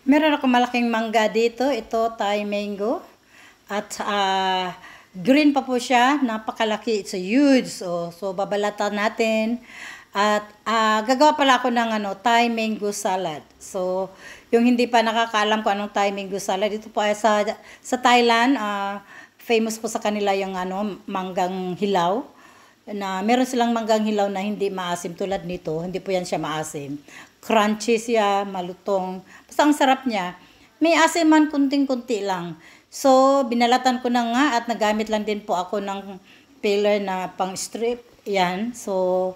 Meron ako malaking mangga dito. Ito, Thai mango. At green pa po siya. Napakalaki. It's a huge. So babalatan natin. At gagawa pala ako ng Thai mango salad. So, yung hindi pa nakakaalam kung anong Thai mango salad, ito po ay sa Thailand, famous po sa kanila yung manggang hilaw. Na meron silang manggang hilaw na hindi maasim tulad nito. Hindi po yan siya maasim. Crunchy siya, malutong. Basta ang sarap niya. May asim man kunting-kunti lang. So, binalatan ko na nga at nagamit lang din po ako ng peeler na pang strip. Yan. So,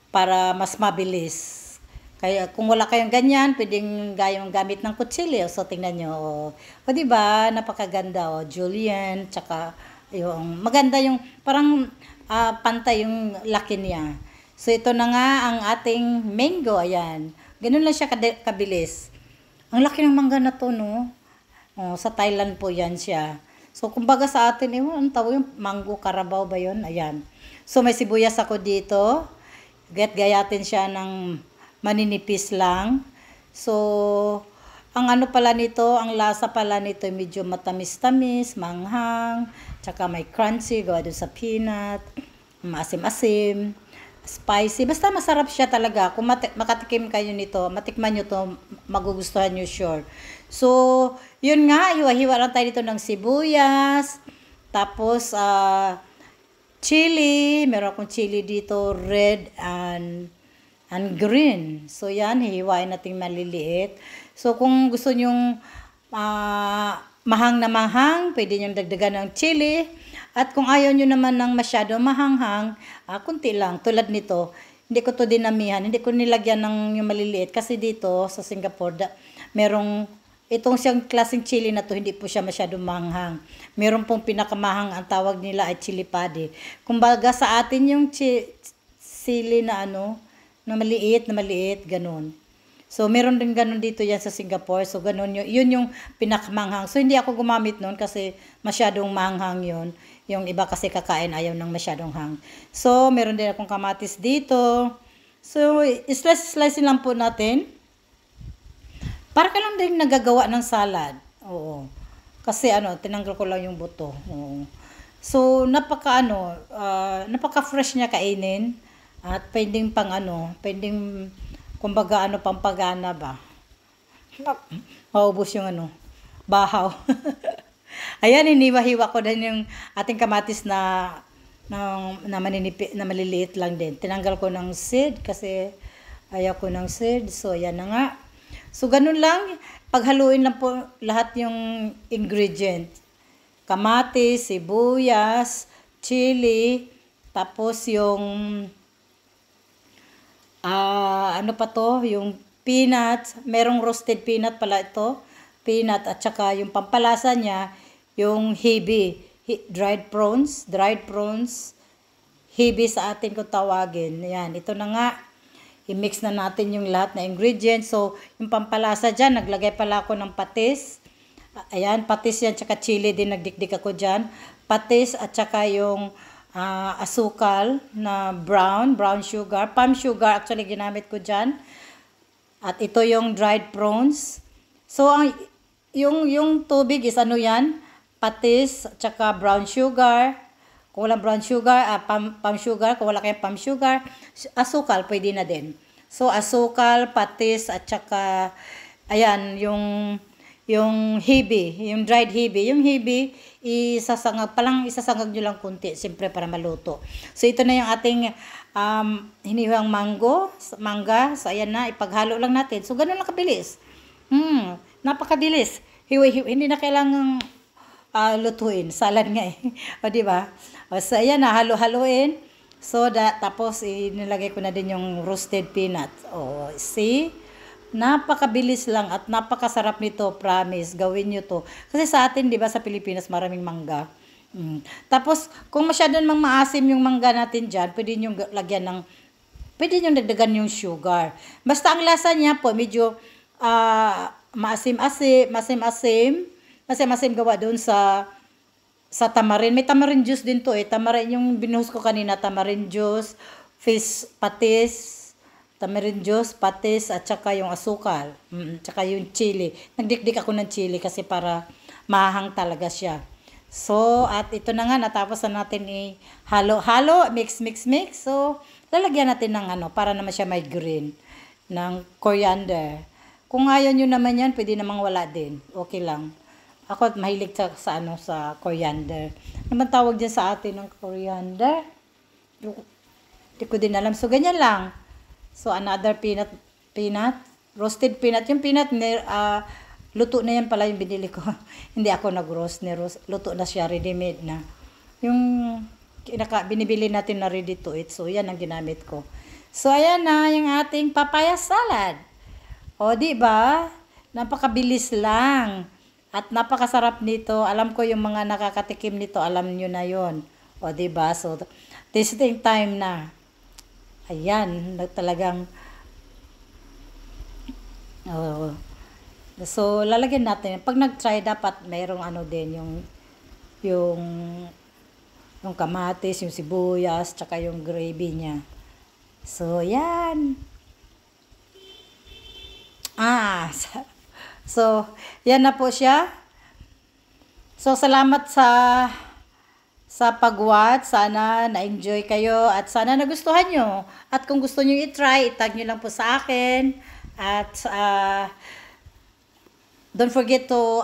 para mas mabilis. Kaya kung wala kayong ganyan, pwedeng gayong gamit ng kutsilyo. So, tingnan nyo. O diba, napakaganda. Julienne, tsaka yung maganda yung parang pantay yung laki niya. So, ito na nga ang ating mango. Ayan. Ganun lang siya kabilis. Ang laki ng mangga na to, no? Sa Thailand po yan siya. So, kumbaga sa atin, ang tawag yung mango carabao ba yun? Ayan. So, may sibuyas ako dito. Gayatin siya ng maninipis lang. So, ang pala nito, ang lasa pala nito, medyo matamis-tamis, manghang, tsaka may crunchy, gawa doon sa peanut, maasim-asim, spicy. Basta masarap siya talaga. Kung makatikim kayo nito, matikman nyo to, magugustuhan nyo sure. So, yun nga, hiwa-hiwa lang tayo dito ng sibuyas, tapos, chili, meron akong chili dito, red and green. So, yan, hihiwain natin maliliit. So, kung gusto nyong mahang na mahang, pwede nyong dagdagan ng chili. At kung ayaw nyo naman ng masyado mahanghang, kunti lang, tulad nito. Hindi ko to dinamihan, hindi ko nilagyan ng yung maliliit. Kasi dito, sa Singapore, merong itong siyang klaseng chili na to, hindi po siya masyadong mahanghang. Meron pong pinakamahang, ang tawag nila ay chili padi. Kumbaga sa atin yung chili na na maliit, ganun. So, meron din ganun dito yan sa Singapore. So, ganun yun yung pinakamanghang. So, hindi ako gumamit nun kasi masyadong manghang yun. Yung iba kasi kakain ayaw ng masyadong hang. So, meron din akong kamatis dito. So, slice lang po natin. Para ka lang din nagagawa ng salad. Oo. Kasi tinanggal ko lang yung buto. Oo. So, napaka-fresh niya kainin. At pwedeng pwedeng kumbaga pampagana ba. Maubos yung bahaw. Ayan, iniwa-hiwa ko din yung ating kamatis na maliliit lang din. Tinanggal ko ng seed kasi ayaw ko ng seed. So, ayan na nga. So, ganun lang. Paghaluin lang po lahat yung ingredient. Kamatis, sibuyas, chili, tapos yung yung peanuts. Merong roasted peanut pala ito. Peanut at saka yung pampalasa niya, yung hibi. Dried prawns. Hibi sa atin kung tawagin. Yan, ito na nga. I-mix na natin yung lahat na ingredients. So, yung pampalasa dyan, naglagay pala ako ng patis. Ayan, patis yan, tsaka chili din, nagdikdik ako dyan. Patis at tsaka yung asukal na brown sugar. Palm sugar, actually, ginamit ko dyan. At ito yung dried prawns. So, yung tubig is yan? Patis, at tsaka brown sugar. Kung walang brown sugar, palm sugar. Kung wala kayong palm sugar, asukal, pwede na din. So, asukal, patis, at saka, ayan, yung hibi, yung dried hibi. Yung hibi, isasangag nyo lang kunti, siyempre para maluto. So, ito na yung ating hiniwang mangga. So, ayan na, ipaghalo lang natin. So, ganun lang kabilis. Napakabilis. Hindi na kailangang lutuin. Salad nga eh. O, diba? So, ayan na, halo-haloin. So, tapos, inilagay ko na din yung roasted peanut. O, see? Napakabilis lang at napakasarap nito, promise. Gawin nyo to. Kasi sa atin, diba, sa Pilipinas, maraming mangga. Tapos, kung masyado namang maasim yung mangga natin dyan, pwede nyo dagdagan yung sugar. Basta ang lasa niya po, medyo maasim-asim gawa doon sa tamarin. May tamarin juice din to eh. Tamarin yung binuhos ko kanina, tamarin juice, patis, tamarind juice, patis, at saka yung asukal. Tsaka yung chili. Nagdikdik ako ng chili kasi para mahang talaga siya. So, at ito na nga, natapos na natin i-halo-halo, mix. So, lalagyan natin ng para naman siya may green, ng coriander. Kung ayaw nyo naman yan, pwede namang wala din. Okay lang. Ako mahilig sa coriander. Naman tawag dyan sa atin ng coriander? Hindi ko din alam. So, ganyan lang. So, another peanut, roasted peanut. Yung peanut, luto na yan pala yung binili ko. Hindi ako nag-roast. Luto na siya, ready-made na. Yung binibili natin na ready to eat. So, yan ang ginamit ko. So, ayan na yung ating papaya salad. O, di ba? Napakabilis lang. At napakasarap nito. Alam ko yung mga nakakatikim nito, alam nyo na yon. O, di ba? So, tasting time na. Ayan, talagang so, lalagyan natin. Pag nag-try, dapat mayroong din, yung kamatis, yung sibuyas, tsaka yung gravy niya. So, yan. So, yan na po siya. So, salamat sa pag-watch. Sana na-enjoy kayo at sana nagustuhan nyo. At kung gusto nyo i-try, itag nyo lang po sa akin. At don't forget to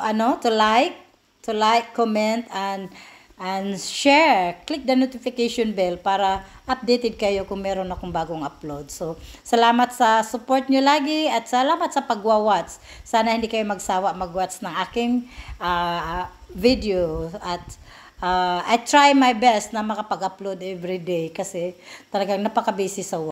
like, comment, and share. Click the notification bell para updated kayo kung meron akong bagong upload. So, salamat sa support nyo lagi at salamat sa pagwa-watch. Sana hindi kayo magsawa mag-watch ng aking video at I try my best na makapag-upload every day kasi talagang napaka-busy sa work.